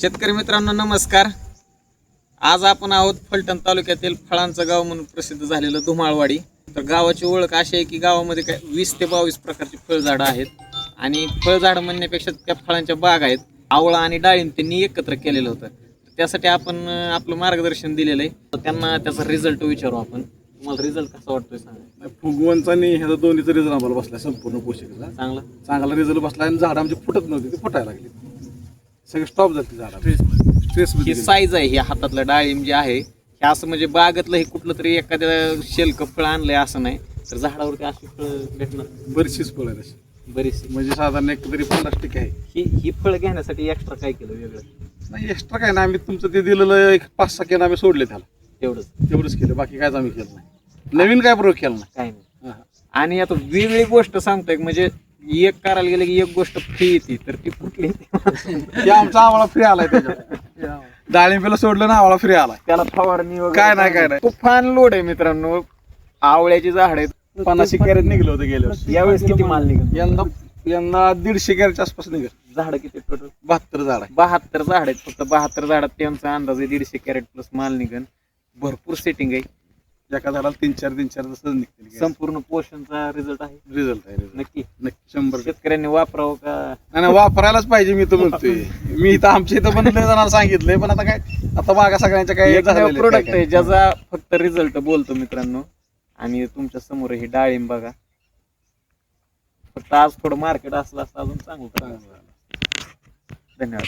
शेतकरी मित्रांनो नमस्कार. आज आपण आहोत फलटण तालुक्यातील फळांचं गाव म्हणून प्रसिद्ध झालेलं धुमाळवाडी. तर गावाची ओळख अशी आहे की गावामध्ये काय 20 ते 22 प्रकारची फळझाडं आहेत आणि फळझाडं म्हणण्यापेक्षा त्या फळांच्या बाग आहेत. आवळा आणि डाळिंब त्यांनी एकत्र केलेलं होतं. त्यासाठी आपण आपलं मार्गदर्शन दिलेलं आहे. त्यांना त्याचा रिझल्ट विचारू आपण. तुम्हाला रिझल्ट कसा वाटतोय सांगा. फुगवणचा आणि ह्याचा दोन्हीचा रिझल्ट आम्हाला बसला संपूर्ण पोषकचा चांगला रिझल्ट बसला आणि झाड आमची फुटत नव्हती, ते फुटायला लागली, सगळे स्टॉप झाले झाड. स्ट्रेस ही साईज आहे, हे हातातलं डाळिंब जे आहे हे असं म्हणजे बागेतलं हे कुठलं तरी एखाद्या शेल्क फळ आणलंय असं नाही, तर झाडावरती अशी फळं भेटणार बरीचशीच फळ आहे तशी, बरीचशी. म्हणजे साधारण एक तरी 50% आहे. ही फळं घेण्यासाठी एक्स्ट्रा काय केलं वेगळं? नाही एक्स्ट्रा काय ना, आम्ही तुमचं ते दिलेलं एक 5-6 कॅन आम्ही सोडले त्याला, तेवढंच केलं, बाकी कायच आम्ही केलं नाही. नवीन काय प्रयोग केला नाही, काय नाही. आणि आता वेगळी गोष्ट सांगतोय म्हणजे एक करायला गेलं की एक गोष्ट फ्री येते, तर ती कुठली ते आमचा आम्हाला फ्री आलाय त्याच्यात. डाळिंबीला सोडलं ना आम्हाला फ्री आलाय, त्याला फवारणी वगैरे काय नाही. तुफान लोड आहे मित्रांनो. आवळ्याची झाड आहेत, 50 कॅरेट निघलं होतं गेल्या वर्षी. यावेळेस किती माल निघत? यंदा 150 कॅरेटच्या आसपास निघत. झाड किती टोटल? 72 झाड आहे. 72 झाड आहेत. फक्त 72 झाडात त्यांचा अंदाज आहे 150 कॅरेट प्लस माल निघन. भरपूर सेटिंग आहे. एका झाडाला 3-4 तसंच निघतील. संपूर्ण पोषणचा रिझल्ट आहे. रिझल्ट आहे, नक्की 100%. शेतकऱ्यांनी वापरावं का? नाही वापरायलाच पाहिजे, मी तर म्हणतोय. मी इथं आमच्या इथं पण लय जणांना सांगितलंय, पण आता काय, आता बागा सगळ्यांच्या काय प्रोडक्ट आहे ज्याचा फक्त रिझल्ट बोलतो मित्रांनो. आणि तुमच्या समोर ही डाळिंब बघा. फक्त आज थोडं मार्केट असलं असतं अजून चांगलं. धन्यवाद.